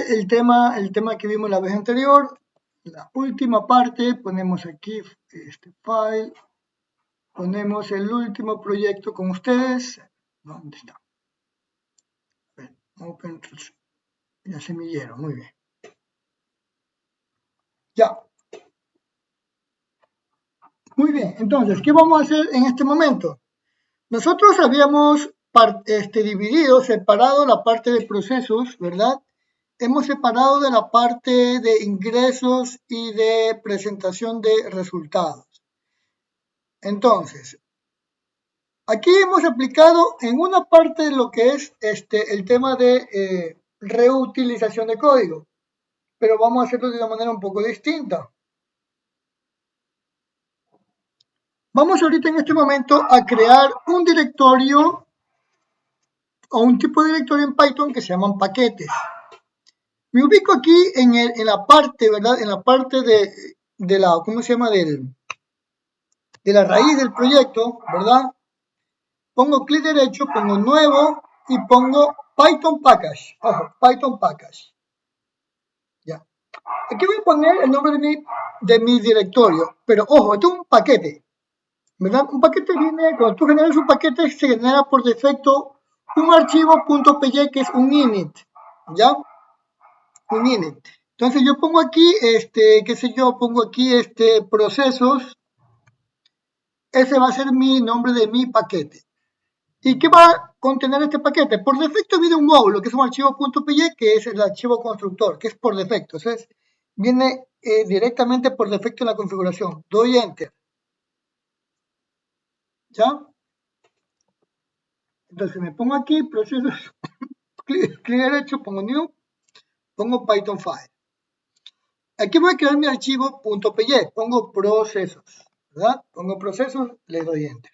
el tema que vimos la vez anterior. La última parte, ponemos aquí este file, ponemos el último proyecto con ustedes. ¿Dónde está? Open, ya semillero, muy bien. Ya. Muy bien, entonces, ¿qué vamos a hacer en este momento? Nosotros habíamos dividido, separado la parte de procesos, ¿verdad? Hemos separado de la parte de ingresos y de presentación de resultados. Entonces, aquí hemos aplicado en una parte lo que es el tema de reutilización de código, pero vamos a hacerlo de una manera un poco distinta. Vamos ahorita en este momento a crear un directorio o un tipo de directorio en Python que se llaman paquetes. Me ubico aquí en la parte, ¿verdad? En la parte de la, ¿cómo se llama? De la raíz del proyecto, ¿verdad? Pongo clic derecho, pongo nuevo y pongo Python Package. Ojo, Python Package. Ya. Aquí voy a poner el nombre de mi directorio, pero ojo, esto es un paquete, ¿verdad? Un paquete viene, cuando tú generas un paquete, se genera por defecto un archivo .py que es un init, ¿ya? Un init. Entonces yo pongo aquí, qué sé yo, pongo aquí procesos. Ese va a ser mi nombre de mi paquete. ¿Y qué va a contener este paquete? Por defecto viene un módulo, que es un archivo .py, que es el archivo constructor, que es por defecto. Entonces viene directamente por defecto en la configuración. Doy Enter. ¿Ya? Entonces me pongo aquí, procesos, clic derecho, pongo New, pongo Python File. Aquí voy a crear mi archivo .py, pongo procesos, ¿verdad? Pongo procesos, le doy Enter.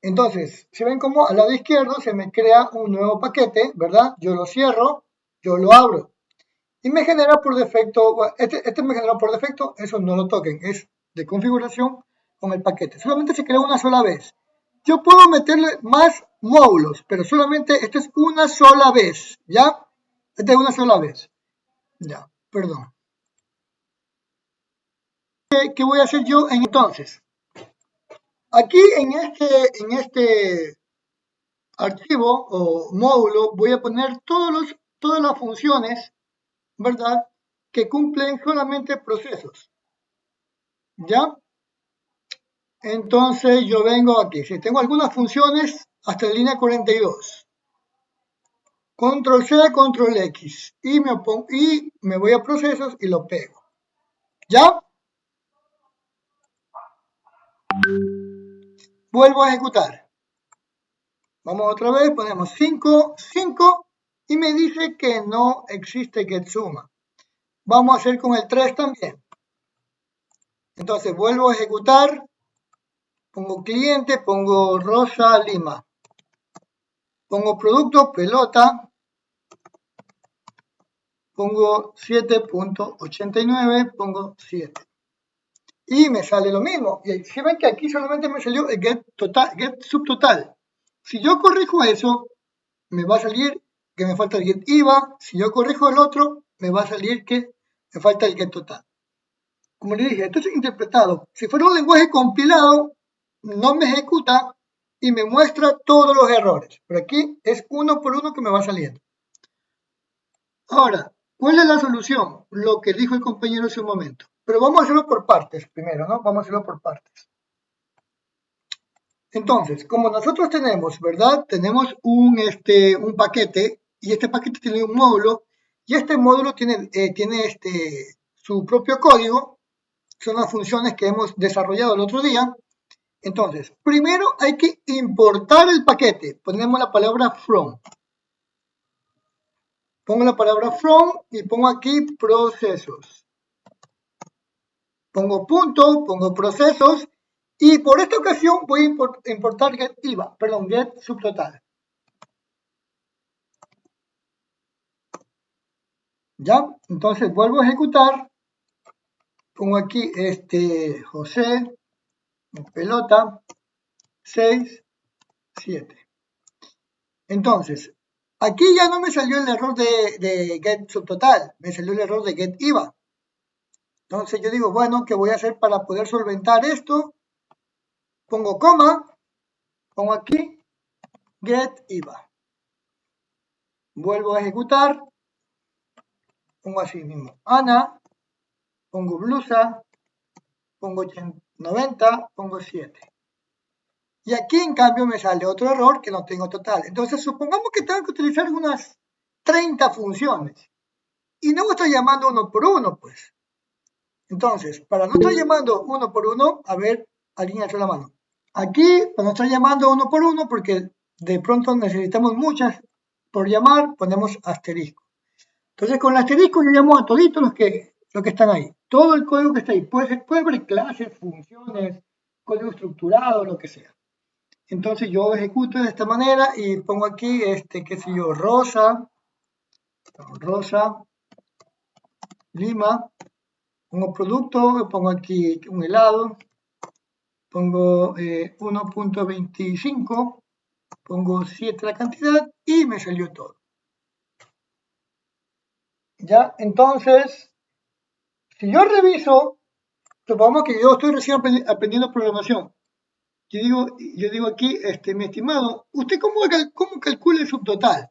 Entonces, si ven como al lado izquierdo se me crea un nuevo paquete, ¿verdad? Yo lo cierro, yo lo abro. Y me genera por defecto, este me generó por defecto, eso no lo toquen, es de configuración con el paquete. Solamente se crea una sola vez. Yo puedo meterle más módulos, pero solamente esto es una sola vez, ¿ya? Esta es una sola vez. Ya, perdón. ¿Qué voy a hacer yo entonces? Aquí en este archivo o módulo voy a poner todas las funciones, ¿verdad? Que cumplen solamente procesos. ¿Ya? Entonces yo vengo aquí. Si tengo algunas funciones, hasta la línea 42. Control C, Control X. Y me voy a procesos y lo pego. ¿Ya? Vuelvo a ejecutar. Vamos otra vez, ponemos 5 y me dice que no existe GetSumma. Vamos a hacer con el 3 también. Entonces vuelvo a ejecutar, pongo cliente, pongo Rosa Lima, pongo producto, pelota, pongo 7.89, pongo 7. Y me sale lo mismo. Y si ven que aquí solamente me salió el get subtotal. Si yo corrijo eso, me va a salir que me falta el get IVA. Si yo corrijo el otro, me va a salir que me falta el get total. Como le dije, esto es interpretado. Si fuera un lenguaje compilado, no me ejecuta y me muestra todos los errores. Pero aquí es uno por uno que me va saliendo. Ahora, ¿cuál es la solución? Lo que dijo el compañero hace un momento. Pero vamos a hacerlo por partes primero, ¿no? Vamos a hacerlo por partes. Entonces, como nosotros tenemos, ¿verdad? Tenemos un paquete y este paquete tiene un módulo y este módulo tiene su propio código. Son las funciones que hemos desarrollado el otro día. Entonces, primero hay que importar el paquete. Ponemos la palabra from. Pongo la palabra from y pongo aquí procesos. Pongo punto, pongo procesos y por esta ocasión voy a importar get IVA, perdón, get subtotal. ¿Ya? Entonces vuelvo a ejecutar. Pongo aquí José, pelota, 6, 7. Entonces, Aquí ya no me salió el error de get subtotal, me salió el error de get IVA. Entonces yo digo, bueno, ¿qué voy a hacer para poder solventar esto? Pongo coma, pongo aquí get IVA. Vuelvo a ejecutar, pongo así mismo Ana, pongo blusa, pongo 90, pongo 7. Y aquí en cambio me sale otro error que no tengo total. Entonces supongamos que tengo que utilizar unas 30 funciones. Y no estoy llamando uno por uno, pues. Entonces, para no estar llamando uno por uno, a ver, alguien alzó la mano. Aquí, para no estar llamando uno por uno, porque de pronto necesitamos muchas por llamar, ponemos asterisco. Entonces, con el asterisco yo llamo a toditos los que están ahí. Todo el código que está ahí. Puede haber clases, funciones, código estructurado, lo que sea. Entonces yo ejecuto de esta manera y pongo aquí, qué sé yo, rosa, Lima, pongo producto, pongo aquí un helado, pongo 1.25, pongo 7 la cantidad y me salió todo. Ya, entonces, si yo reviso, supongamos que yo estoy recién aprendiendo programación. Yo digo aquí, mi estimado, ¿usted cómo calcula el subtotal?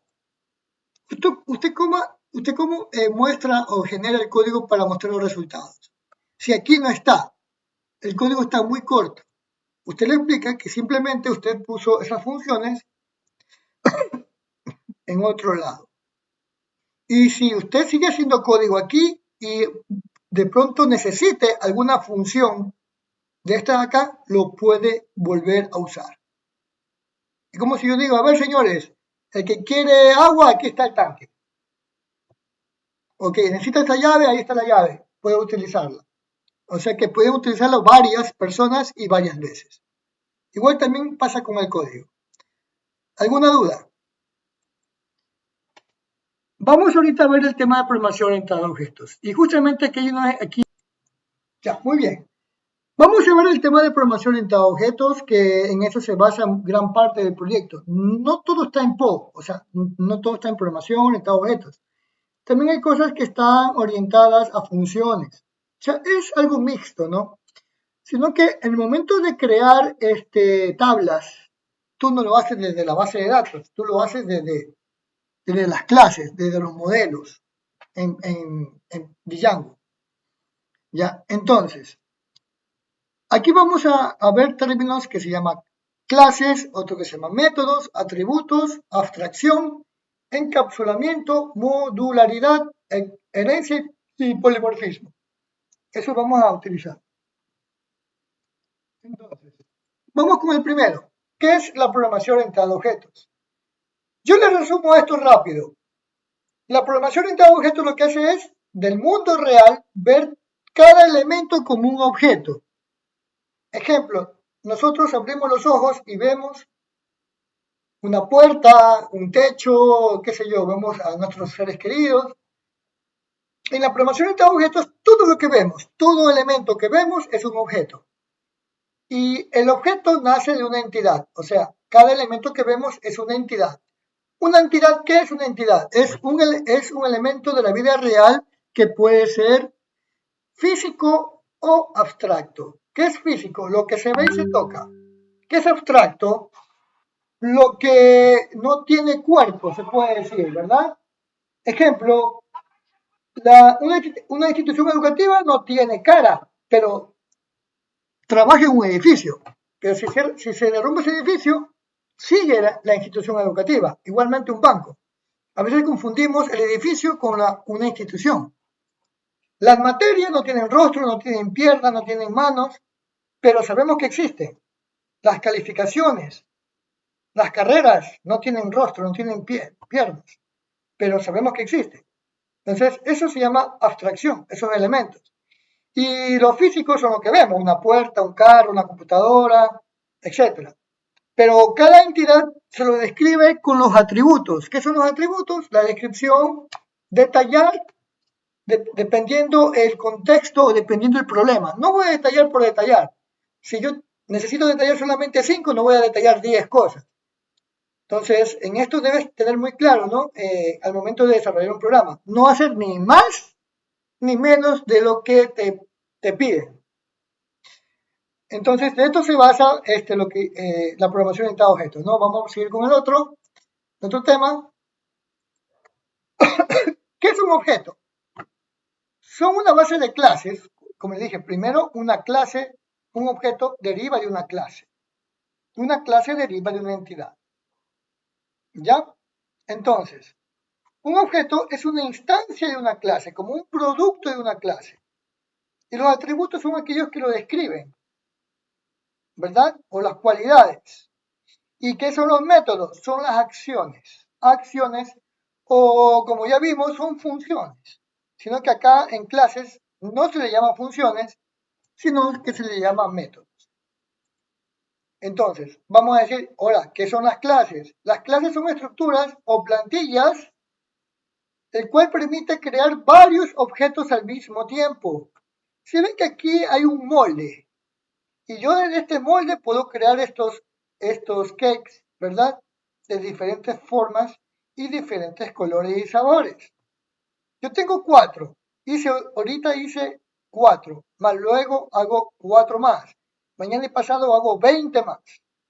¿Usted cómo muestra o genera el código para mostrar los resultados? Si aquí no está, el código está muy corto. Usted le explica que simplemente usted puso esas funciones en otro lado. Y si usted sigue haciendo código aquí y de pronto necesite alguna función de esta de acá, lo puede volver a usar. Es como si yo digo, a ver señores, el que quiere agua, aquí está el tanque. Ok, necesita esta llave, ahí está la llave, puede utilizarla. O sea que pueden utilizarlo varias personas y varias veces. Igual también pasa con el código. ¿Alguna duda? Vamos ahorita a ver el tema de programación orientada a objetos. Y justamente aquí, ya, muy bien. Vamos a ver el tema de programación orientada a objetos, que en eso se basa gran parte del proyecto. No todo está en PO, o sea, no todo está en programación orientada a objetos. También hay cosas que están orientadas a funciones. O sea, es algo mixto, ¿no? Sino que en el momento de crear tablas, tú no lo haces desde la base de datos, tú lo haces desde las clases, desde los modelos en Django. ¿Ya? Entonces, aquí vamos a ver términos que se llaman clases, otro que se llama métodos, atributos, abstracción, encapsulamiento, modularidad, herencia y polimorfismo. Eso vamos a utilizar. Entonces, vamos con el primero. ¿Qué es la programación orientada a objetos? Yo les resumo esto rápido. La programación orientada a objetos lo que hace es, del mundo real, ver cada elemento como un objeto. Ejemplo, nosotros abrimos los ojos y vemos una puerta, un techo, qué sé yo, vemos a nuestros seres queridos. En la programación orientada a objetos, todo lo que vemos, todo elemento que vemos es un objeto. Y el objeto nace de una entidad, o sea, cada elemento que vemos es una entidad. ¿Una entidad qué es una entidad? Es un elemento de la vida real que puede ser físico o abstracto. ¿Qué es físico? Lo que se ve y se toca. ¿Qué es abstracto? Lo que no tiene cuerpo, se puede decir, ¿verdad? Ejemplo, una institución educativa no tiene cara, pero trabaja en un edificio. Pero si se derrumba ese edificio, sigue la institución educativa. Igualmente un banco. A veces confundimos el edificio con una institución. Las materias no tienen rostro, no tienen piernas, no tienen manos, pero sabemos que existen. Las calificaciones, las carreras no tienen rostro, no tienen piernas, pero sabemos que existen. Entonces, eso se llama abstracción, esos elementos. Y los físicos son lo que vemos, una puerta, un carro, una computadora, etc. Pero cada entidad se lo describe con los atributos. ¿Qué son los atributos? La descripción, detallar, dependiendo el contexto o dependiendo el problema. No voy a detallar por detallar. Si yo necesito detallar solamente 5, no voy a detallar 10 cosas. Entonces, en esto debes tener muy claro, ¿no? Al momento de desarrollar un programa, no hacer ni más ni menos de lo que te piden. Entonces, de esto se basa la programación orientada a objetos, ¿no? Vamos a seguir con el otro tema. ¿Qué es un objeto? Son una base de clases, como les dije, primero una clase, un objeto deriva de una clase deriva de una entidad, ¿ya? Entonces, un objeto es una instancia de una clase, como un producto de una clase, y los atributos son aquellos que lo describen, ¿verdad? O las cualidades. ¿Y qué son los métodos? Son las acciones. Acciones, o como ya vimos, son funciones, sino que acá en clases no se le llama funciones, sino que se le llama métodos. Entonces, vamos a decir, ahora, ¿qué son las clases? Las clases son estructuras o plantillas, el cual permite crear varios objetos al mismo tiempo. Si ven que aquí hay un molde, y yo en este molde puedo crear estos cakes, ¿verdad? De diferentes formas y diferentes colores y sabores. Yo tengo 4. Ahorita hice 4, más luego hago 4 más. Mañana y pasado hago 20 más,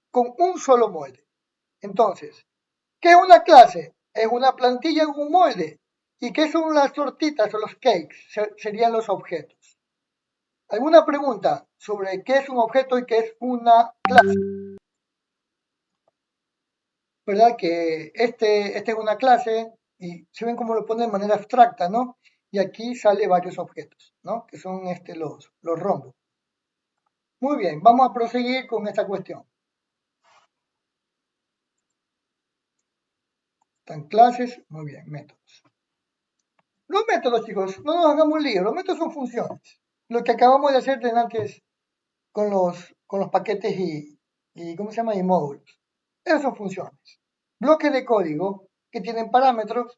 con un solo molde. Entonces, ¿qué es una clase? Es una plantilla en un molde. ¿Y qué son las tortitas o los cakes? Serían los objetos. ¿Alguna pregunta sobre qué es un objeto y qué es una clase? ¿Verdad? Que este es una clase y se ven cómo lo pone de manera abstracta, ¿no? Y aquí sale varios objetos, ¿no? Que son los rombos. Muy bien, vamos a proseguir con esta cuestión. Están clases, muy bien, métodos. Los métodos, chicos, no nos hagamos lío, los métodos son funciones. Lo que acabamos de hacer antes con los paquetes y ¿cómo se llama? Y módulos. Esas son funciones. Bloques de código que tienen parámetros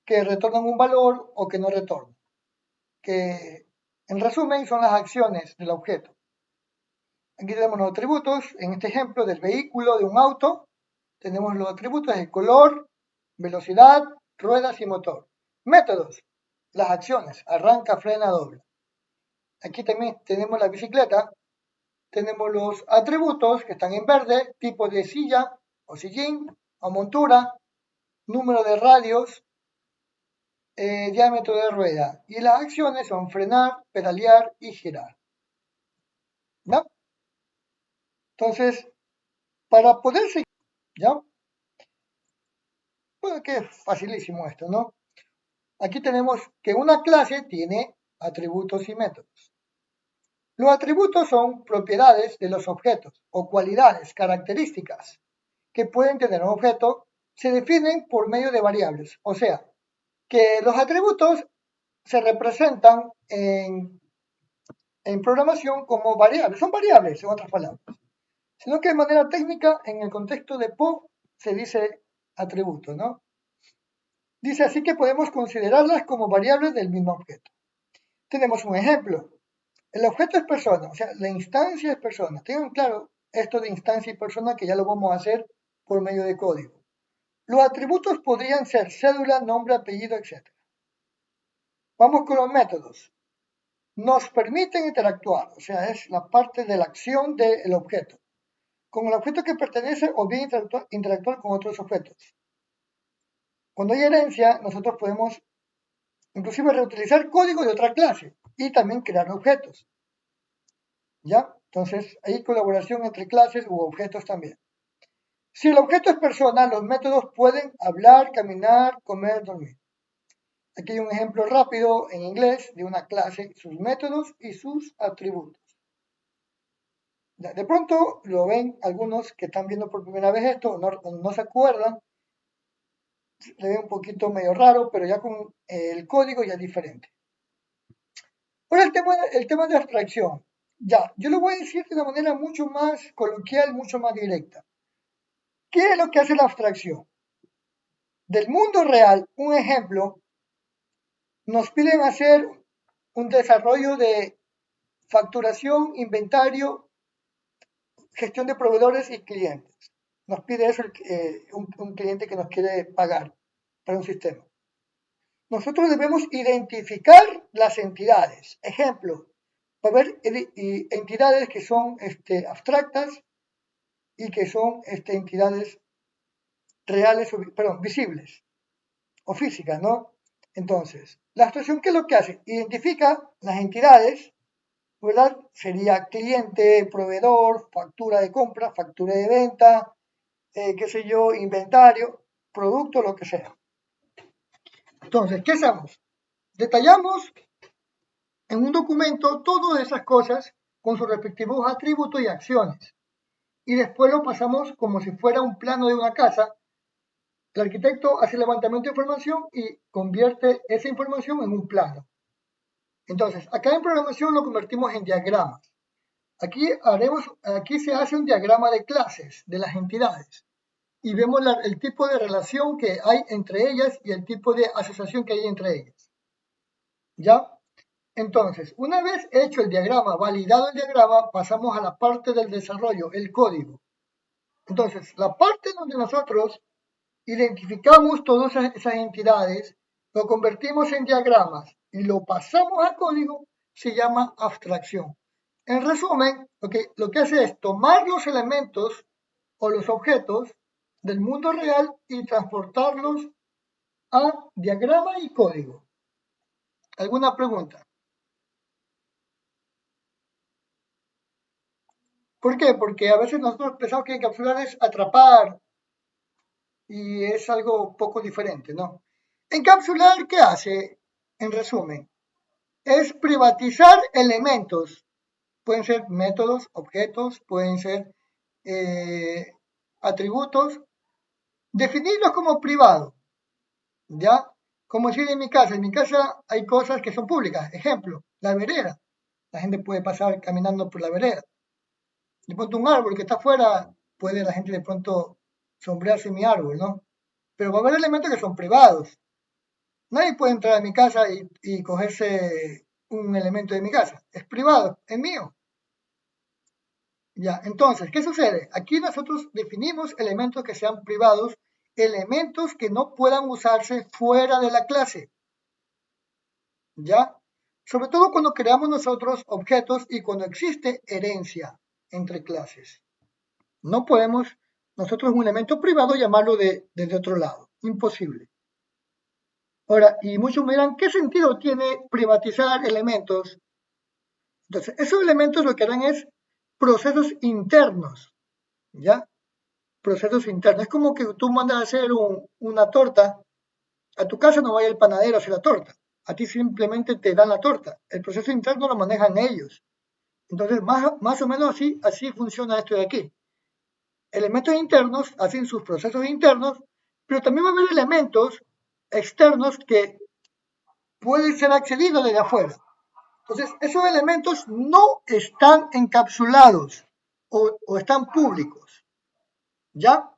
que retornan un valor o que no retornan. Que en resumen son las acciones del objeto. Aquí tenemos los atributos, en este ejemplo del vehículo, de un auto, tenemos los atributos de color, velocidad, ruedas y motor. Métodos, las acciones, arranca, frena, dobla. Aquí también tenemos la bicicleta, tenemos los atributos que están en verde, tipo de silla o sillín o montura, número de radios, diámetro de rueda. Y las acciones son frenar, pedalear y girar. ¿Ya? Entonces, para poder seguir, ¿ya? Bueno, que es facilísimo esto, ¿no? Aquí tenemos que una clase tiene atributos y métodos. Los atributos son propiedades de los objetos o cualidades, características que pueden tener un objeto, se definen por medio de variables. O sea, que los atributos se representan en programación como variables, son variables en otras palabras, sino que de manera técnica en el contexto de PO se dice atributo, ¿no? Dice así que podemos considerarlas como variables del mismo objeto. Tenemos un ejemplo. El objeto es persona, o sea, la instancia es persona. Tengan claro esto de instancia y persona que ya lo vamos a hacer por medio de código. Los atributos podrían ser cédula, nombre, apellido, etc. Vamos con los métodos. Nos permiten interactuar, o sea, es la parte de la acción del objeto, con el objeto que pertenece o bien interactuar con otros objetos. Cuando hay herencia, nosotros podemos inclusive reutilizar código de otra clase y también crear objetos. ¿Ya? Entonces, hay colaboración entre clases u objetos también. Si el objeto es persona, los métodos pueden hablar, caminar, comer, dormir. Aquí hay un ejemplo rápido en inglés de una clase, sus métodos y sus atributos. De pronto lo ven algunos que están viendo por primera vez esto, no se acuerdan, le ve un poquito medio raro, pero ya con el código ya es diferente. Ahora el tema de abstracción. Ya, yo lo voy a decir de una manera mucho más coloquial, mucho más directa. ¿Qué es lo que hace la abstracción? Del mundo real, un ejemplo, nos piden hacer un desarrollo de facturación, inventario, gestión de proveedores y clientes. nos pide eso un cliente que nos quiere pagar para un sistema. Nosotros debemos identificar las entidades. Ejemplo, va a haber entidades que son abstractas y que son entidades reales, perdón, visibles o físicas, ¿no? Entonces, la abstracción, ¿qué es lo que hace? Identifica las entidades, ¿verdad? Sería cliente, proveedor, factura de compra, factura de venta, qué sé yo, inventario, producto, lo que sea. Entonces, ¿qué hacemos? Detallamos en un documento todas esas cosas con sus respectivos atributos y acciones. Y después lo pasamos como si fuera un plano de una casa. El arquitecto hace el levantamiento de información y convierte esa información en un plano. Entonces, acá en programación lo convertimos en diagramas. Aquí se hace un diagrama de clases de las entidades y vemos el tipo de relación que hay entre ellas y el tipo de asociación que hay entre ellas. ¿Ya? Entonces, una vez hecho el diagrama, validado el diagrama, pasamos a la parte del desarrollo, el código. Entonces, la parte donde nosotros identificamos todas esas entidades, lo convertimos en diagramas y lo pasamos a código, se llama abstracción. En resumen, lo que hace es tomar los elementos o los objetos del mundo real y transportarlos a diagrama y código. ¿Alguna pregunta? ¿Por qué? Porque a veces nosotros pensamos que encapsular es atrapar y es algo poco diferente, ¿no? Encapsular, ¿qué hace? En resumen, es privatizar elementos. Pueden ser métodos, objetos, pueden ser atributos, definirlos como privados, ¿ya? Como decir en mi casa hay cosas que son públicas. Ejemplo, la vereda. La gente puede pasar caminando por la vereda. De pronto un árbol que está afuera, puede la gente de pronto sombrearse mi árbol, ¿no? Pero va a haber elementos que son privados. Nadie puede entrar a mi casa y cogerse un elemento de mi casa. Es privado, es mío. Ya, entonces, ¿qué sucede? Aquí nosotros definimos elementos que sean privados, elementos que no puedan usarse fuera de la clase. ¿Ya? Sobre todo cuando creamos nosotros objetos y cuando existe herencia entre clases. No podemos nosotros un elemento privado llamarlo desde otro lado. Imposible. Ahora, y muchos me dirán, ¿qué sentido tiene privatizar elementos? Entonces, esos elementos lo que harán es procesos internos, ¿ya? Procesos internos. Es como que tú mandas a hacer una torta, a tu casa no vaya el panadero a hacer la torta, a ti simplemente te dan la torta. El proceso interno lo manejan ellos. Entonces, más o menos así funciona esto de aquí. Elementos internos hacen sus procesos internos, pero también va a haber elementos externos que pueden ser accedidos desde afuera. Entonces, esos elementos no están encapsulados o están públicos. ¿Ya?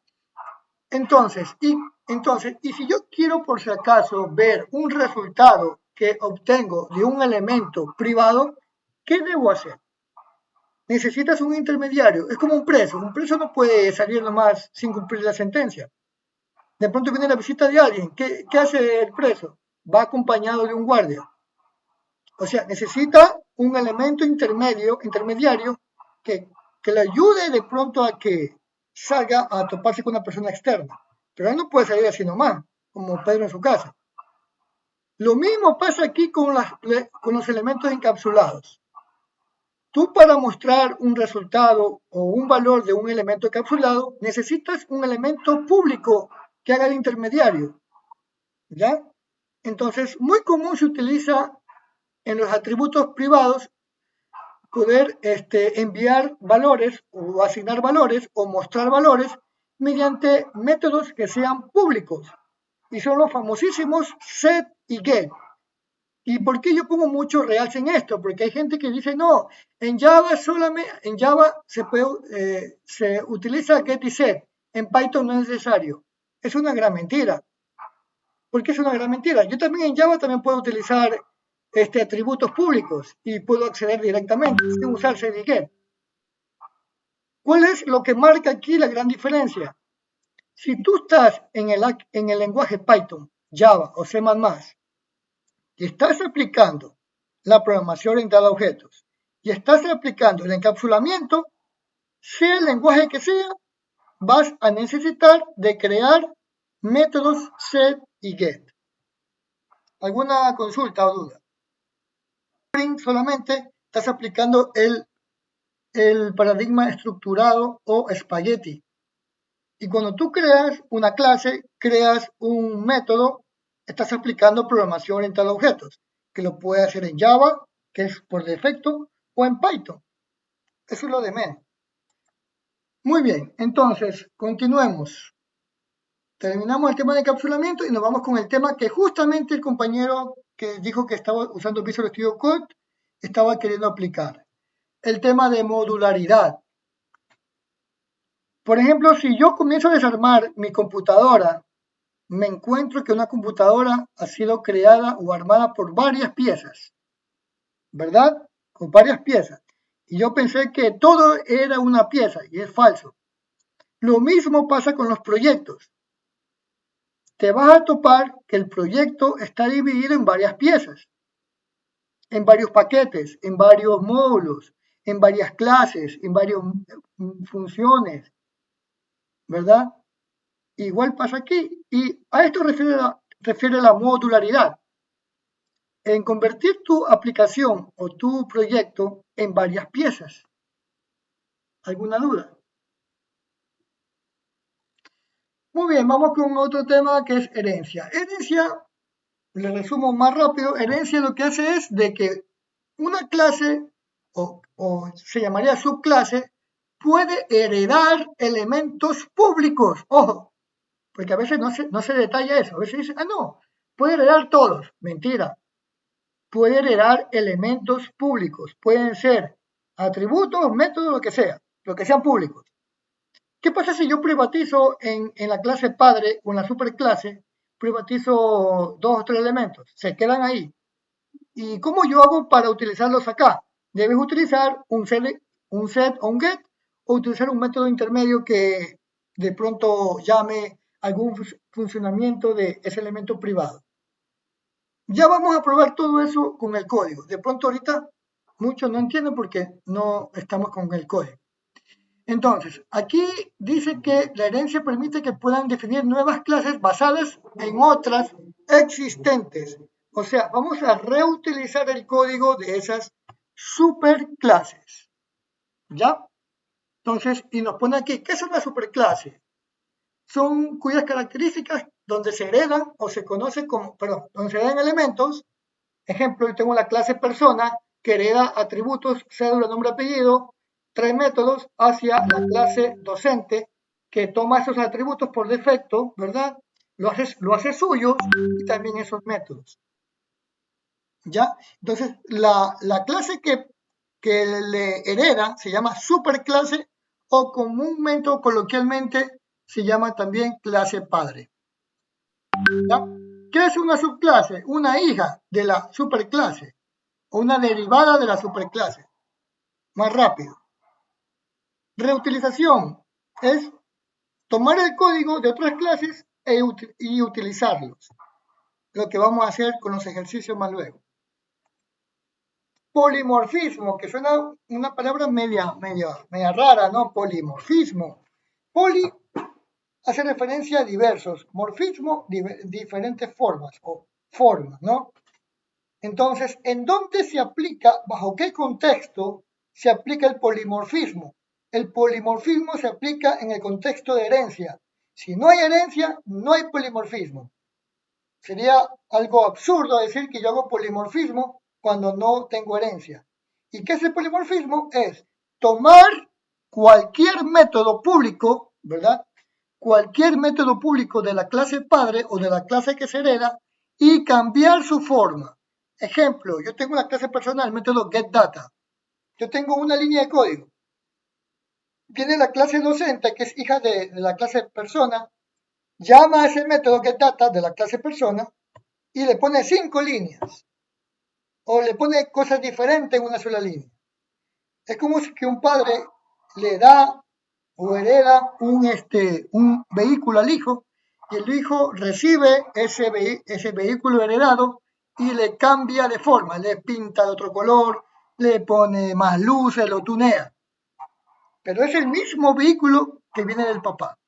Entonces, y si yo quiero por si acaso ver un resultado que obtengo de un elemento privado, ¿qué debo hacer? Necesitas un intermediario, es como un preso no puede salir nomás sin cumplir la sentencia. De pronto viene la visita de alguien, ¿qué hace el preso? Va acompañado de un guardia. O sea, necesita un elemento intermediario que le ayude de pronto a que salga a toparse con una persona externa. Pero él no puede salir así nomás, como Pedro en su casa. Lo mismo pasa aquí con los elementos encapsulados. Tú para mostrar un resultado o un valor de un elemento encapsulado necesitas un elemento público que haga de intermediario. ¿Ya? Entonces, muy común se utiliza en los atributos privados poder enviar valores o asignar valores o mostrar valores mediante métodos que sean públicos. Y son los famosísimos set y get. ¿Y por qué yo pongo mucho realce en esto? Porque hay gente que dice, no, en Java se utiliza get y set, en Python no es necesario. Es una gran mentira. ¿Por qué es una gran mentira? Yo también en Java también puedo utilizar atributos públicos y puedo acceder directamente sin usar set y get. ¿Cuál es lo que marca aquí la gran diferencia? Si tú estás en el lenguaje Python, Java o C++ y estás aplicando la programación orientada a objetos y estás aplicando el encapsulamiento, sea el lenguaje que sea, vas a necesitar de crear métodos set y get. ¿Alguna consulta o duda? Solamente estás aplicando el paradigma estructurado o spaghetti. Y cuando tú creas una clase, creas un método, estás aplicando programación orientada a objetos, que lo puedes hacer en Java, que es por defecto, o en Python. Eso es lo de menos. Muy bien, entonces, continuemos. Terminamos el tema de encapsulamiento y nos vamos con el tema que justamente el compañero que dijo que estaba usando Visual Studio Code estaba queriendo aplicar. El tema de modularidad. Por ejemplo, si yo comienzo a desarmar mi computadora, me encuentro que una computadora ha sido creada o armada por varias piezas, ¿verdad? Con varias piezas. Y yo pensé que todo era una pieza y es falso. Lo mismo pasa con los proyectos. Te vas a topar que el proyecto está dividido en varias piezas, en varios paquetes, en varios módulos, en varias clases, en varias funciones, ¿verdad? Igual pasa aquí. Y a esto refiere la modularidad. En convertir tu aplicación o tu proyecto en varias piezas. ¿Alguna duda? Muy bien, vamos con otro tema que es herencia. Herencia, le resumo más rápido, herencia lo que hace es de que una clase o se llamaría subclase puede heredar elementos públicos. Ojo, porque a veces no se detalla eso. A veces dice, no, puede heredar todos. Mentira. Puede heredar elementos públicos. Pueden ser atributos, métodos, lo que sean públicos. ¿Qué pasa si yo privatizo en la clase padre o en la superclase, privatizo dos o tres elementos? Se quedan ahí. ¿Y cómo yo hago para utilizarlos acá? Debes utilizar un set o un get o utilizar un método intermedio que de pronto llame algún funcionamiento de ese elemento privado. Ya vamos a probar todo eso con el código. De pronto ahorita muchos no entienden porque no estamos con el código. Entonces, aquí dice que la herencia permite que puedan definir nuevas clases basadas en otras existentes. O sea, vamos a reutilizar el código de esas superclases. ¿Ya? Entonces, y nos pone aquí, ¿qué es una superclase? Son cuyas características donde se heredan o se conoce como, perdón, donde se heredan elementos. Ejemplo, yo tengo la clase persona que hereda atributos, cédula, nombre, apellido, trae métodos hacia la clase docente que toma esos atributos por defecto, ¿verdad? Lo hace suyo y también esos métodos. ¿Ya? Entonces, la clase que le hereda se llama superclase o comúnmente o coloquialmente se llama también clase padre. ¿Ya? ¿Qué es una subclase? Una hija de la superclase o una derivada de la superclase. Más rápido. Reutilización es tomar el código de otras clases y utilizarlos. Lo que vamos a hacer con los ejercicios más luego. Polimorfismo, que suena una palabra media rara, ¿no? Polimorfismo. Poli hace referencia a diversos, morfismo, diferentes formas o formas, ¿no? Entonces, ¿en dónde se aplica, bajo qué contexto se aplica el polimorfismo? El polimorfismo se aplica en el contexto de herencia. Si no hay herencia, no hay polimorfismo. Sería algo absurdo decir que yo hago polimorfismo cuando no tengo herencia. ¿Y qué es el polimorfismo? Es tomar cualquier método público, ¿verdad? Cualquier método público de la clase padre o de la clase que se hereda y cambiar su forma. Ejemplo, yo tengo una clase personal, el método getData. Yo tengo una línea de código. Viene la clase docente, que es hija de la clase persona, llama a ese método getData de la clase persona y le pone 5 líneas. O le pone cosas diferentes en una sola línea. Es como si que un padre le da o hereda un vehículo al hijo, y el hijo recibe ese vehículo heredado y le cambia de forma, le pinta de otro color, le pone más luces, lo tunea. Pero es el mismo vehículo que viene del papá.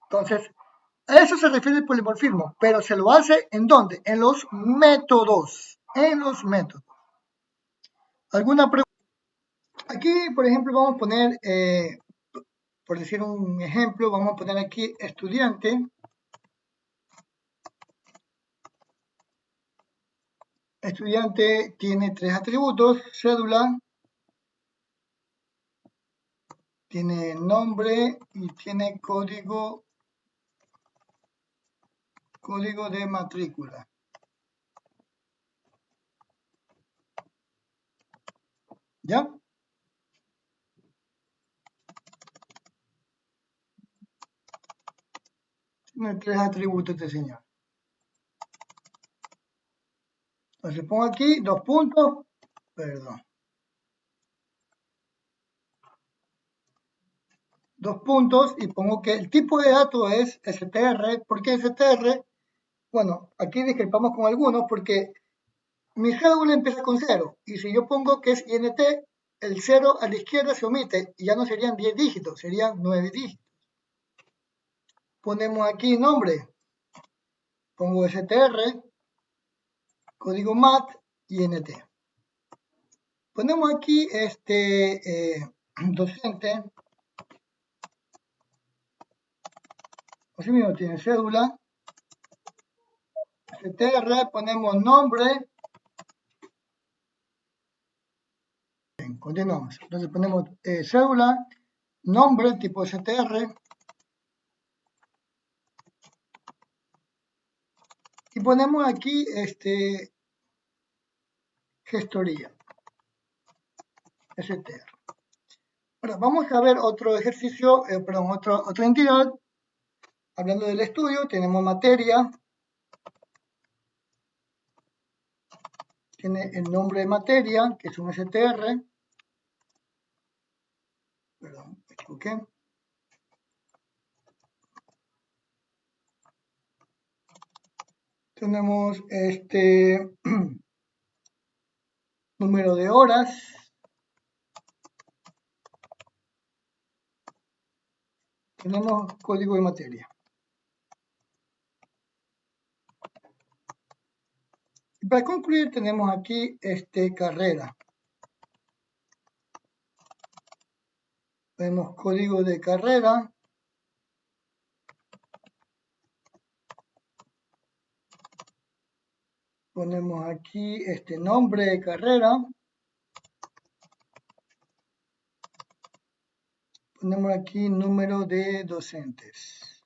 Entonces, a eso se refiere el polimorfismo, pero se lo hace ¿en dónde? En los métodos. En los métodos. ¿Alguna pregunta? Aquí, por ejemplo, vamos a poner, por decir un ejemplo, vamos a poner aquí estudiante. Estudiante tiene 3 atributos: cédula, tiene nombre y tiene código de matrícula. ¿Ya? Tiene 3 atributos este señor. Entonces pongo aquí 2 puntos, perdón. 2 puntos y pongo que el tipo de dato es STR. ¿Por qué STR? Bueno, aquí discrepamos con algunos porque mi cédula empieza con 0 y si yo pongo que es INT, el 0 a la izquierda se omite y ya no serían 10 dígitos, serían 9 dígitos. Ponemos aquí nombre, pongo STR, código MAT, INT. Ponemos aquí docente, así mismo tiene cédula, STR, ponemos nombre. Bien, continuamos. Entonces ponemos cédula, nombre tipo STR y ponemos aquí gestoría, STR. Ahora vamos a ver otro ejercicio, perdón, otra entidad. Hablando del estudio, tenemos materia, tiene el nombre de materia, que es un STR, perdón, me equivoqué. Tenemos número de horas, tenemos código de materia. Y para concluir tenemos aquí carrera. Vemos código de carrera. Ponemos aquí nombre de carrera. Ponemos aquí número de docentes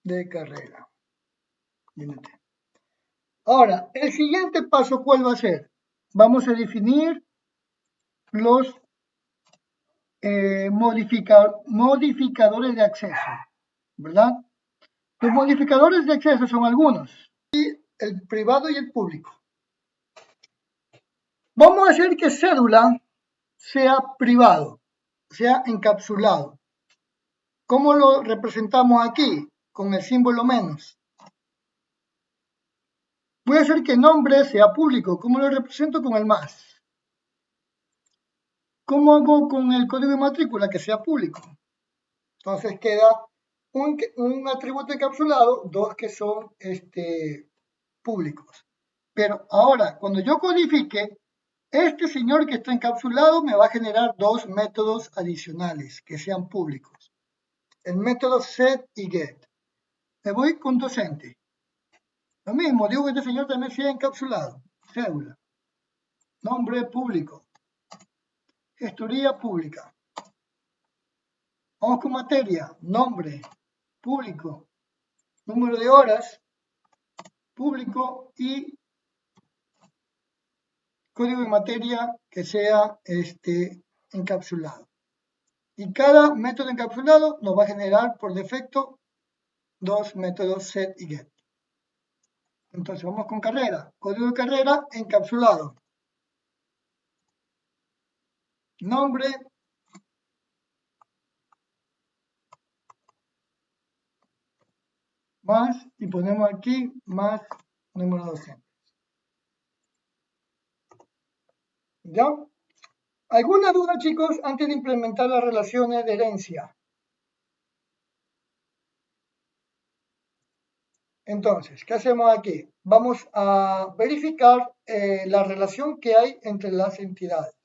de carrera. Ahora, el siguiente paso, ¿cuál va a ser? Vamos a definir los modificadores de acceso, ¿verdad? Los modificadores de acceso son algunos, y el privado y el público. Vamos a hacer que cédula sea privado, sea encapsulado. ¿Cómo lo representamos aquí? Con el símbolo menos. Voy a hacer que nombre sea público. ¿Cómo lo represento? Con el más. ¿Cómo hago con el código de matrícula? Que sea público. Entonces queda un atributo encapsulado, 2 que son públicos. Pero ahora, cuando yo codifique, este señor que está encapsulado me va a generar 2 métodos adicionales que sean públicos. El método set y get. Me voy con docente. Lo mismo, digo que este señor también sea encapsulado. Cédula. Nombre público. Gestoría pública. Vamos con materia. Nombre público. Número de horas público y código de materia que sea encapsulado. Y cada método encapsulado nos va a generar por defecto 2 métodos set y get. Entonces vamos con carrera. Código de carrera encapsulado. Nombre más, y ponemos aquí más número docente. ¿Ya? ¿Alguna duda, chicos, antes de implementar las relaciones de herencia? Entonces, ¿qué hacemos aquí? Vamos a verificar la relación que hay entre las entidades.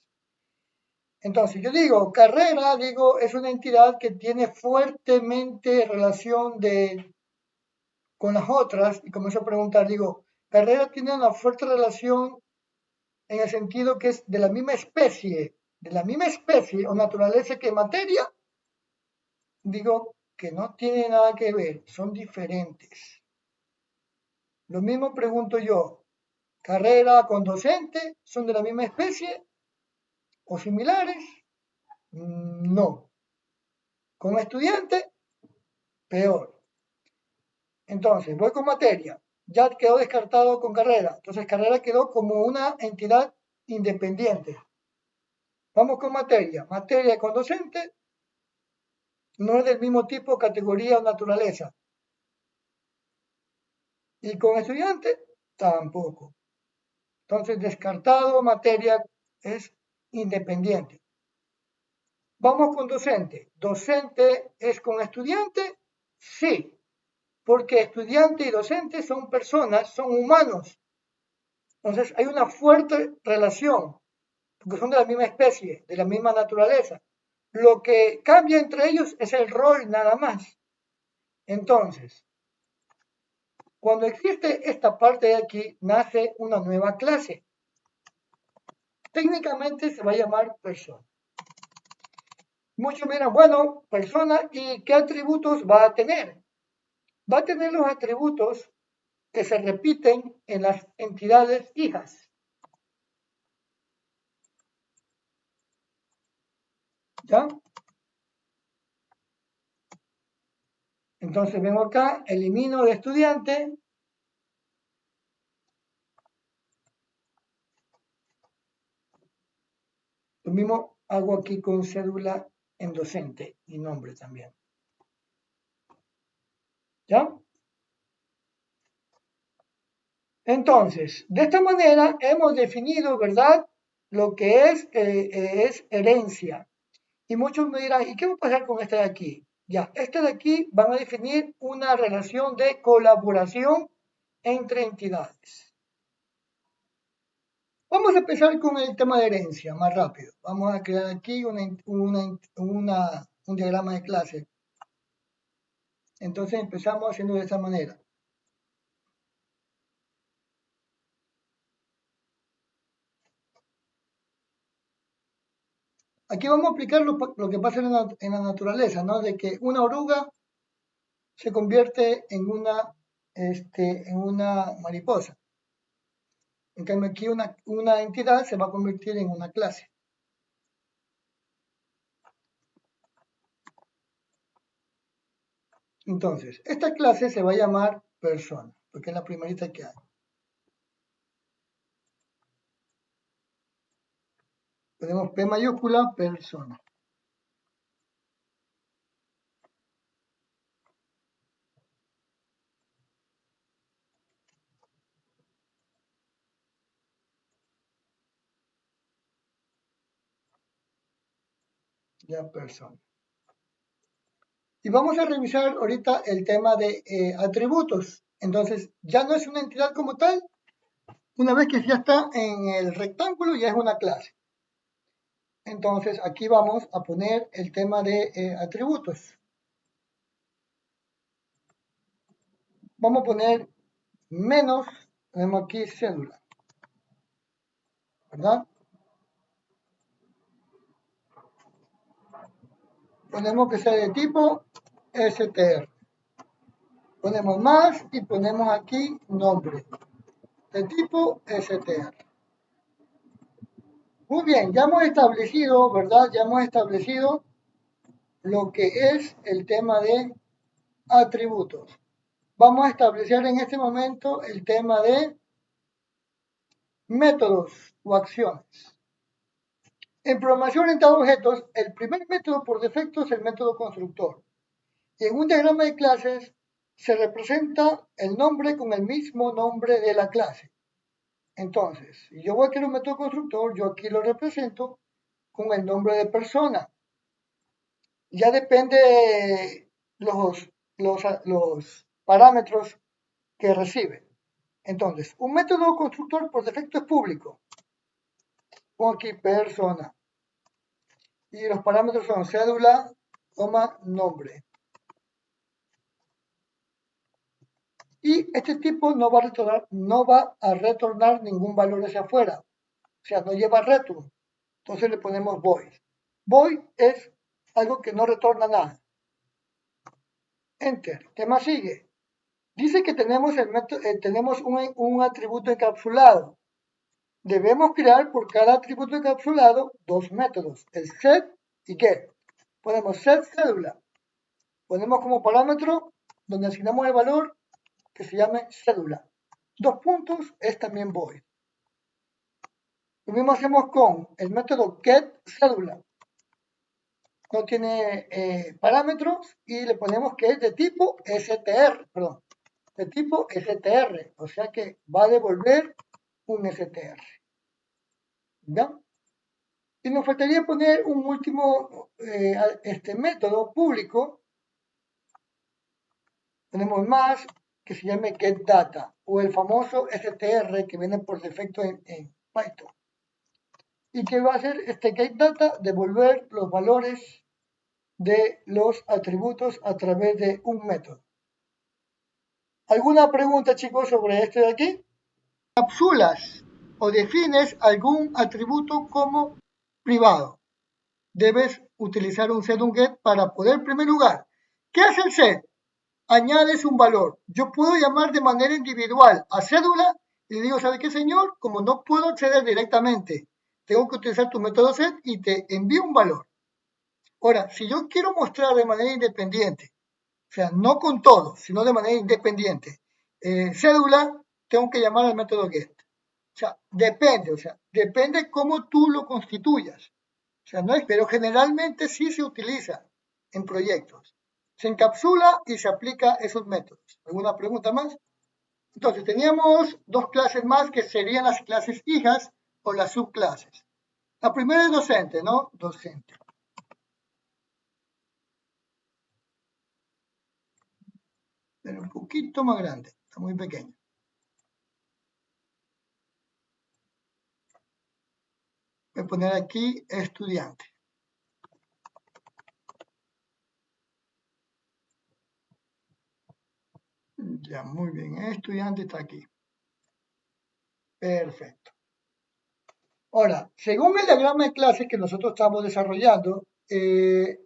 Entonces, yo digo, Carrera, digo, es una entidad que tiene fuertemente relación con las otras, y comienzo a preguntar, digo, Carrera tiene una fuerte relación en el sentido que es de la misma especie o naturaleza que materia, digo que no tiene nada que ver, son diferentes. Lo mismo pregunto yo, Carrera con docente, ¿son de la misma especie o similares? No. Con estudiante, peor. Entonces, voy con materia. Ya quedó descartado con carrera. Entonces, carrera quedó como una entidad independiente. Vamos con materia. Materia con docente no es del mismo tipo, categoría o naturaleza. Y con estudiante, tampoco. Entonces, descartado, materia es independiente. Vamos con docente. ¿Docente es con estudiante? Sí, porque estudiante y docente son personas, son humanos. Entonces, hay una fuerte relación, porque son de la misma especie, de la misma naturaleza. Lo que cambia entre ellos es el rol nada más. Entonces, cuando existe esta parte de aquí, nace una nueva clase. Técnicamente se va a llamar persona. Muchos miran, bueno, persona, ¿y qué atributos va a tener? Va a tener los atributos que se repiten en las entidades hijas. ¿Ya? Entonces vengo acá, elimino de estudiante. Lo mismo hago aquí con cédula en docente y nombre también. ¿Ya? Entonces, de esta manera hemos definido, ¿verdad? Lo que es herencia. Y muchos me dirán, ¿y qué va a pasar con este de aquí? Ya, este de aquí van a definir una relación de colaboración entre entidades. Vamos a empezar con el tema de herencia, más rápido. Vamos a crear aquí un diagrama de clase. Entonces empezamos haciendo de esta manera. Aquí vamos a aplicar lo que pasa en la naturaleza, ¿no? De que una oruga se convierte en una mariposa. En cambio, aquí una entidad se va a convertir en una clase. Entonces, esta clase se va a llamar persona, porque es la primerita que hay. Ponemos P mayúscula, persona. Ya, persona. Y vamos a revisar ahorita el tema de atributos. Entonces, ya no es una entidad como tal. Una vez que ya está en el rectángulo, ya es una clase. Entonces, aquí vamos a poner el tema de atributos. Vamos a poner menos, tenemos aquí cédula, ¿verdad? Ponemos que sea de tipo str. Ponemos más y ponemos aquí nombre, de tipo str. Muy bien, ya hemos establecido, ¿verdad? Ya hemos establecido lo que es el tema de atributos. Vamos a establecer en este momento el tema de métodos o acciones. En programación orientada a objetos, el primer método por defecto es el método constructor. Y en un diagrama de clases se representa el nombre con el mismo nombre de la clase. Entonces, si yo voy a crear un método constructor, yo aquí lo represento con el nombre de persona. Ya depende los parámetros que recibe. Entonces, un método constructor por defecto es público. Pongo aquí persona. Y los parámetros son cédula, nombre. Y este tipo no va a retornar ningún valor hacia afuera. O sea, no lleva return. Entonces le ponemos void. Void es algo que no retorna nada. Enter. ¿Qué más sigue? Dice que tenemos, tenemos un atributo encapsulado. Debemos crear por cada atributo encapsulado dos métodos, el set y get. Ponemos set cédula. Ponemos como parámetro donde asignamos el valor que se llame cédula. Dos puntos es también void. Lo mismo hacemos con el método get cédula. No tiene parámetros y le ponemos que es de tipo str, perdón, de tipo str, o sea que va a devolver un str. ¿Ya? Y nos faltaría poner un último método público. Tenemos más que se llame getData o el famoso str que viene por defecto en Python. ¿Y qué va a hacer este getData? Devolver los valores de los atributos a través de un método. ¿Alguna pregunta, chicos, sobre este de aquí? Capsulas o defines algún atributo como privado. Debes utilizar un set, un get para poder, en primer lugar, ¿qué hace el set? Añades un valor. Yo puedo llamar de manera individual a cédula y le digo, ¿sabe qué, señor? Como no puedo acceder directamente, tengo que utilizar tu método set y te envío un valor. Ahora, si yo quiero mostrar de manera independiente, o sea, no con todo, sino de manera independiente, cédula, tengo que llamar al método get. O sea, depende cómo tú lo constituyas. O sea, no es, pero generalmente sí se utiliza en proyectos. Se encapsula y se aplica esos métodos. ¿Alguna pregunta más? Entonces, teníamos dos clases más que serían las clases hijas o las subclases. La primera es docente, ¿no? Docente. Pero un poquito más grande, está muy pequeño. Voy a poner aquí estudiante. Ya, muy bien. Estudiante está aquí. Perfecto. Ahora, según el diagrama de clases que nosotros estamos desarrollando, en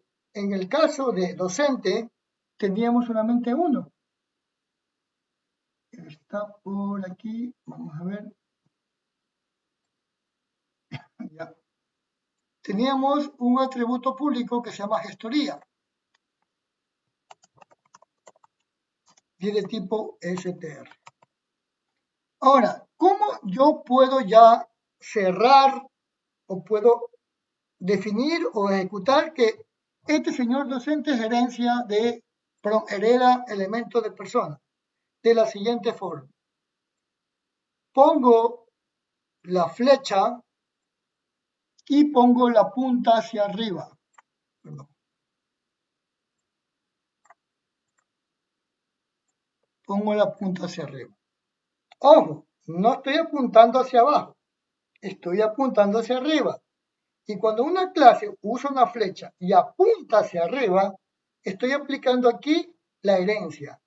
el caso de docente, teníamos solamente uno. Está por aquí. Vamos a ver. Ya. Teníamos un atributo público que se llama gestoría. Y es de tipo str. Ahora, ¿cómo yo puedo ya cerrar o puedo definir o ejecutar que este señor docente es hereda elementos de persona? De la siguiente forma. Pongo la flecha y pongo la punta hacia arriba. Perdón. Pongo la punta hacia arriba. Ojo, no estoy apuntando hacia abajo, estoy apuntando hacia arriba. Y cuando una clase usa una flecha y apunta hacia arriba, estoy aplicando aquí la herencia.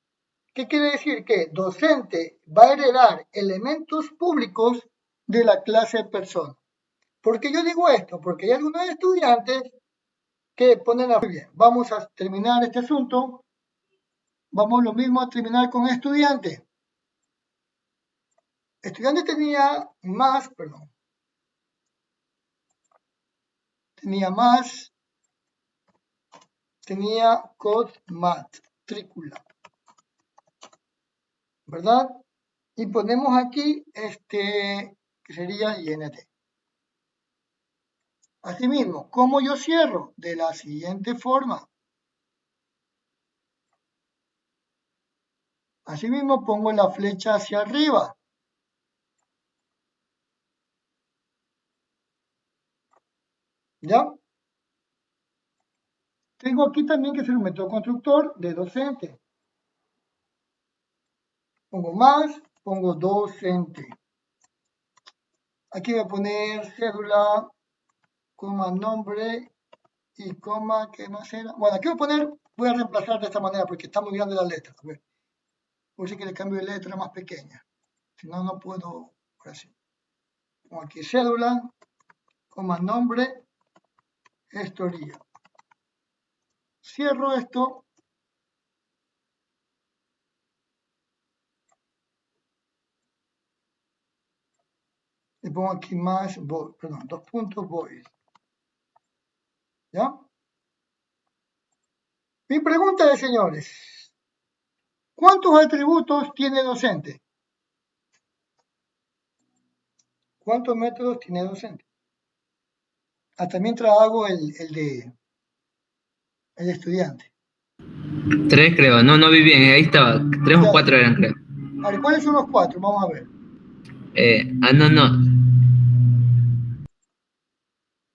¿Qué quiere decir? Que docente va a heredar elementos públicos de la clase persona. ¿Por qué yo digo esto? Porque hay algunos estudiantes que ponen a... Muy bien, vamos a terminar este asunto. Vamos lo mismo a terminar con estudiante. Estudiante tenía más, perdón. Tenía code matrícula, ¿verdad? Y ponemos aquí que sería INT. Asimismo, ¿cómo yo cierro? De la siguiente forma. Asimismo pongo la flecha hacia arriba. ¿Ya? Tengo aquí también que ser un método constructor de docente. Pongo más, pongo docente. Aquí voy a poner cédula, coma, nombre y coma, ¿qué más era? Bueno, aquí voy a reemplazar de esta manera porque está muy grande la letra. A ver, por si que le cambio de letra más pequeña. Si no, no puedo. Ahora sí. Pongo aquí cédula, coma, nombre, historia. Cierro esto. Y pongo aquí más, perdón, 2 puntos, void. ¿Ya? Mi pregunta es, señores, ¿cuántos atributos tiene docente? ¿Cuántos métodos tiene docente? Hasta mientras hago el estudiante. 3 creo, no, no vi bien, ahí estaba, 3 o Ya. 4 eran creo. A ver, ¿cuáles son los 4? Vamos a ver. No, no,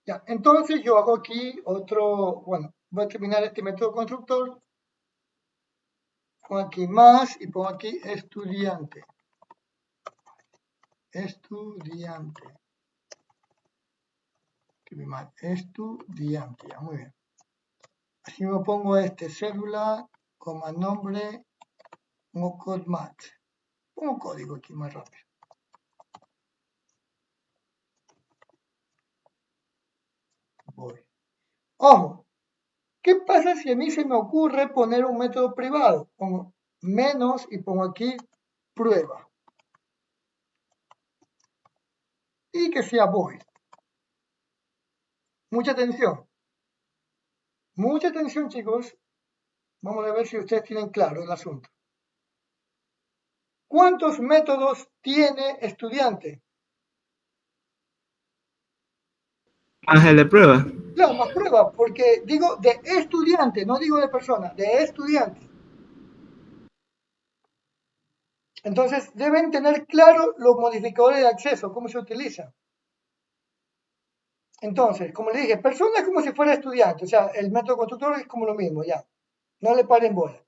Ya, entonces yo hago aquí otro, bueno, voy a terminar este método constructor, pongo aquí más y pongo aquí estudiante. Estudiante. Escribí mal, estudiante, ya, muy bien. Así me pongo cédula, coma nombre, pongo code mat. Pongo código aquí más rápido. Voy. Ojo, ¿qué pasa si a mí se me ocurre poner un método privado? Pongo menos y pongo aquí prueba. Y que sea void. Mucha atención. Mucha atención, chicos. Vamos a ver si ustedes tienen claro el asunto. ¿Cuántos métodos tiene estudiante? más el de prueba. Claro, más prueba, porque digo de estudiante, no digo de persona, de estudiante. Entonces, deben tener claro los modificadores de acceso, cómo se utilizan. Entonces, como le dije, persona es como si fuera estudiante, o sea, el método constructor es como lo mismo, ya. No le paren bola.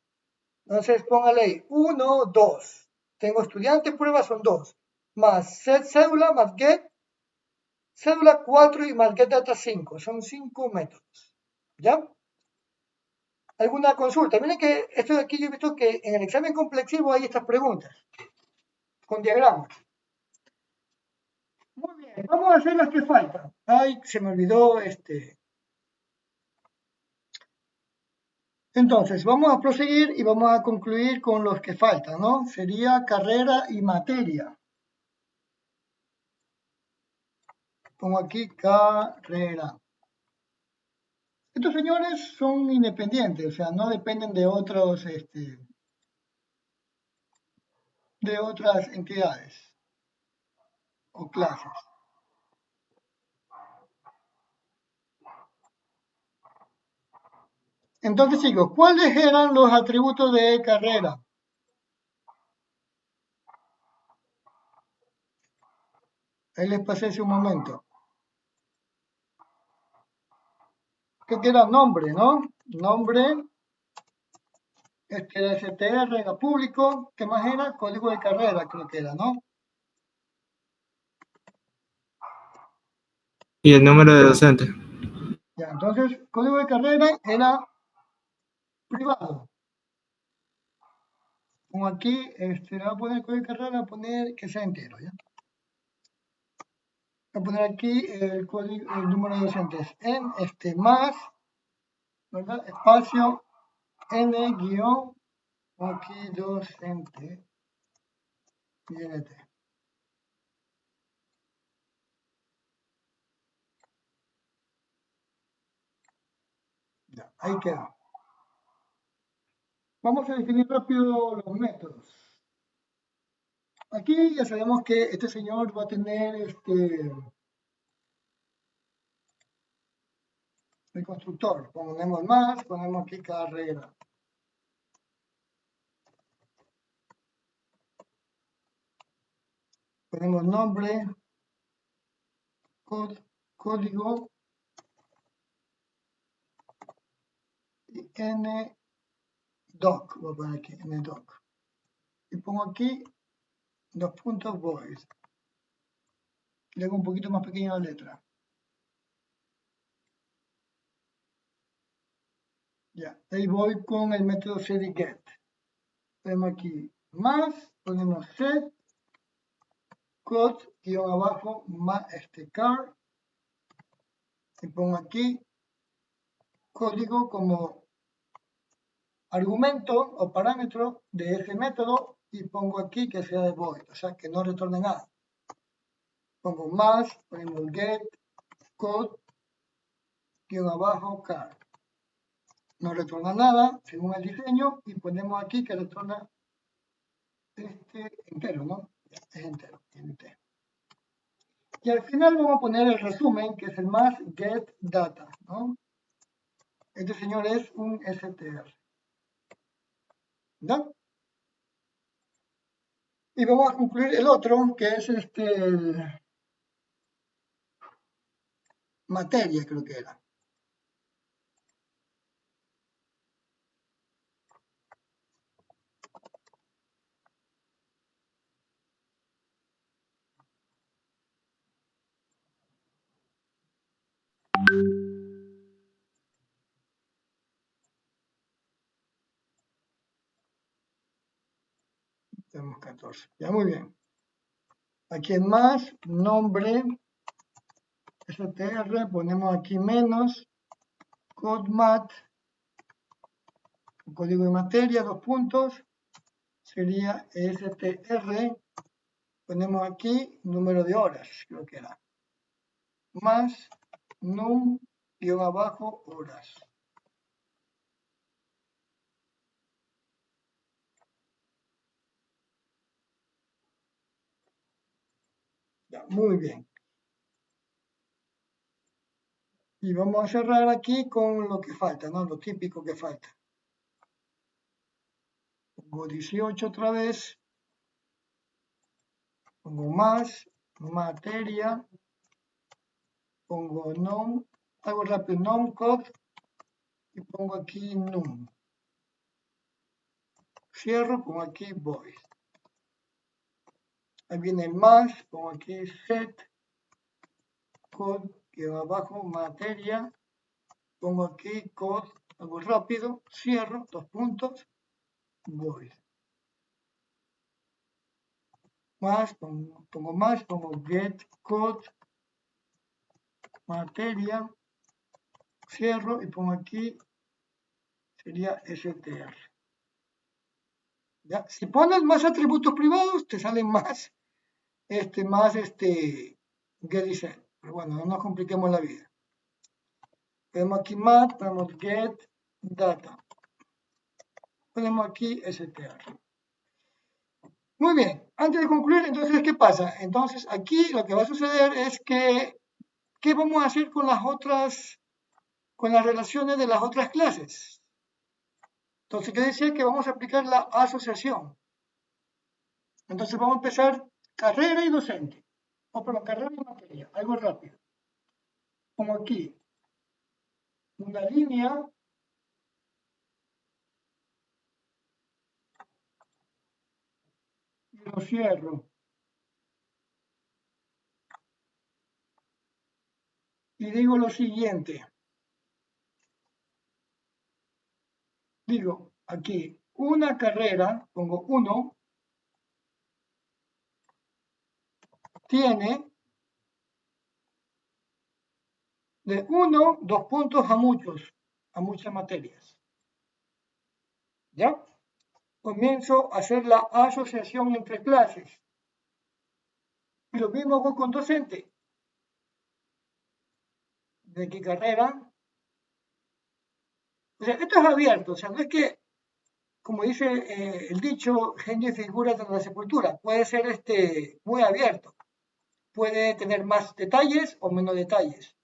Entonces, póngale ahí, 1, 2. Tengo estudiante, prueba son 2. Más set cédula, más get, cédula 4 y más get data 5. Son 5 métodos. ¿Ya? ¿Alguna consulta? Miren que esto de aquí yo he visto que en el examen complexivo hay estas preguntas con diagramas. Muy bien, vamos a hacer las que faltan. Ay, se me olvidó Entonces, vamos a proseguir y vamos a concluir con los que faltan, ¿no? Sería carrera y materia. Pongo aquí carrera. Estos señores son independientes, o sea, no dependen de de otras entidades o clases. Entonces, chicos, ¿cuáles eran los atributos de carrera? Ahí les pasé hace un momento. ¿Qué era nombre, no? Nombre, era STR, era público. ¿Qué más era? Código de carrera, creo que era, ¿no? Y el número de docentes. Ya, entonces, código de carrera era privado. Como aquí, le voy a poner código de carrera, voy a poner que sea entero, ¿ya? Voy a poner aquí el código, el número de docentes en más, ¿verdad? Espacio n guión, aquí docente, INT. Ya, ahí queda. Vamos a definir rápido los métodos. Aquí ya sabemos que este señor va a tener el constructor. Ponemos más, ponemos aquí carrera. ponemos nombre, código y ndoc, voy a poner aquí, ndoc. Y pongo aquí 2.void. Le hago un poquito más pequeña la letra. Ya, ahí voy con el método setDiget. Ponemos aquí más, ponemos set, code, guión abajo, más car. Y pongo aquí código como argumento o parámetro de ese método y pongo aquí que sea de void, o sea que no retorne nada. Pongo más, ponemos get, code, guión abajo, car. No retorna nada según el diseño y ponemos aquí que retorna entero, ¿no? Es entero, entero. Y al final vamos a poner el resumen, que es el más get data, ¿no? Este señor es un str. ¿No? Y vamos a concluir el otro, que es materia, creo que era. Tenemos 14. Ya, muy bien. Aquí en más, nombre, str, ponemos aquí menos, codemat, código de materia, 2 puntos, sería str, ponemos aquí número de horas, creo que era, más num, guión abajo, horas. Ya, muy bien. Y vamos a cerrar aquí con lo que falta, ¿no? Lo típico que falta. Pongo 18 otra vez. Pongo más, materia. Pongo num, hago rápido numcode y pongo aquí num. Cierro, pongo aquí void. Ahí viene el más, pongo aquí set, code, que va abajo, materia. Pongo aquí code, hago rápido, cierro, 2 puntos, void. Más, pongo más, pongo get code, materia, cierro y pongo aquí, sería str. ¿Ya? Si pones más atributos privados, te salen más, get y set. Pero bueno, no nos compliquemos la vida. Ponemos aquí más, ponemos get data. Ponemos aquí str. Muy bien, antes de concluir, entonces, ¿qué pasa? Entonces, aquí lo que va a suceder es que, ¿qué vamos a hacer con las otras, con las relaciones de las otras clases? Entonces, yo decía que vamos a aplicar la asociación. Entonces, vamos a empezar carrera y docente. O perdón, carrera y materia, algo rápido. Como aquí, una línea y lo cierro. Y digo lo siguiente. Digo aquí, una carrera, pongo 1, tiene de 1, 2 puntos a muchas materias. ¿Ya? Comienzo a hacer la asociación entre clases. Y lo mismo hago con docente. ¿De qué carrera? O sea, esto es abierto, o sea, no es que, como dice el dicho, genio y figura de la sepultura, puede ser muy abierto, puede tener más detalles o menos detalles.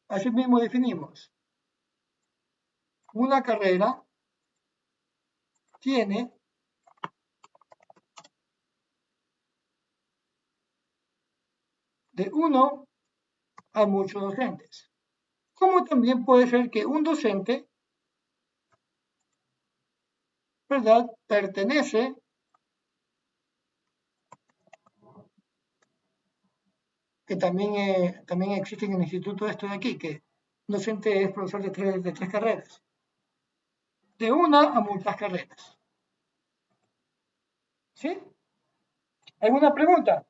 Así mismo definimos. Una carrera tiene de uno a muchos docentes. Como también puede ser que un docente, ¿verdad?, pertenece, que también existe en el instituto esto de aquí, que un docente es profesor de tres carreras, de una a muchas carreras. ¿Sí? ¿Alguna pregunta?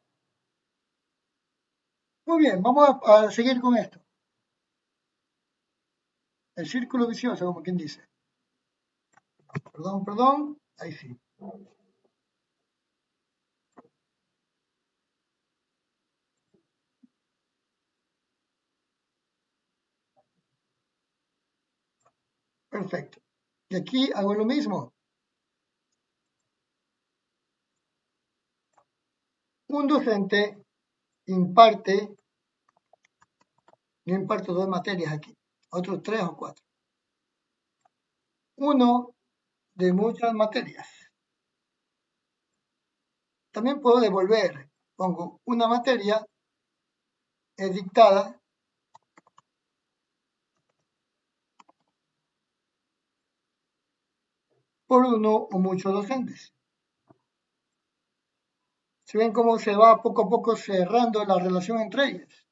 Muy bien, vamos a seguir con esto. El círculo vicioso, como quien dice. Perdón, ahí sí. Perfecto. Y aquí hago lo mismo. Un docente imparte, yo imparto dos materias aquí, otros tres o cuatro. Uno de muchas materias. También puedo devolver. Pongo una materia es dictada por uno o muchos docentes. ¿Se ven cómo se va poco a poco cerrando la relación entre ellas?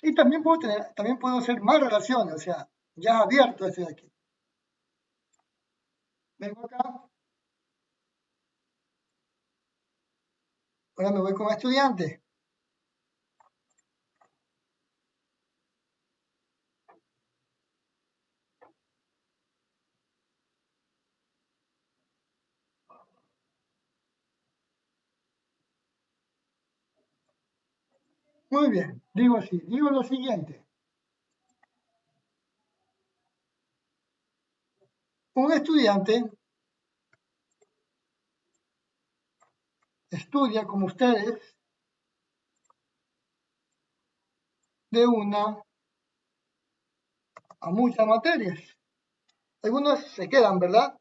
Y también puedo hacer más relaciones, o sea, ya abierto este de aquí. Vengo acá, ahora me voy con estudiante. Muy bien, digo así, digo lo siguiente. Un estudiante estudia como ustedes de una a muchas materias. Algunos se quedan, ¿verdad?,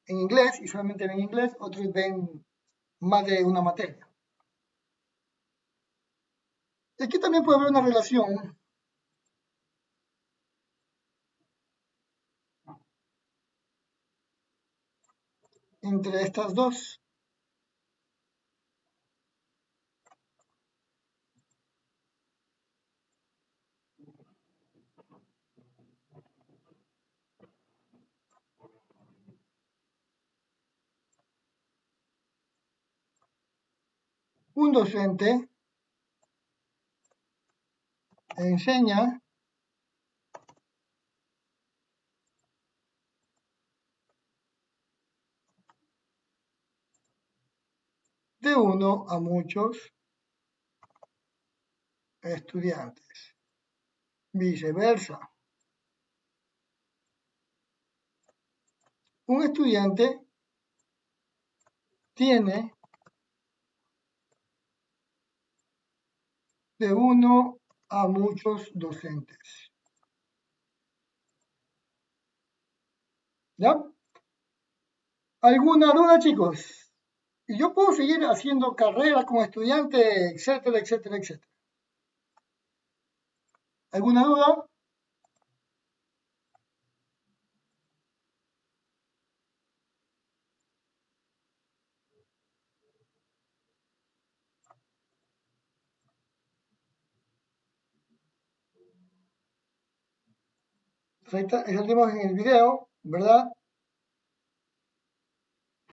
en inglés y solamente ven inglés, otros ven más de una materia. Aquí también puede haber una relación entre estas dos. Un docente enseña de uno a muchos estudiantes. Viceversa. Un estudiante tiene de uno a muchos docentes. ¿Ya? ¿Alguna duda, chicos? Y yo puedo seguir haciendo carrera como estudiante, etcétera, etcétera, etcétera. ¿Alguna duda? Pues ahí salimos en el video, ¿verdad?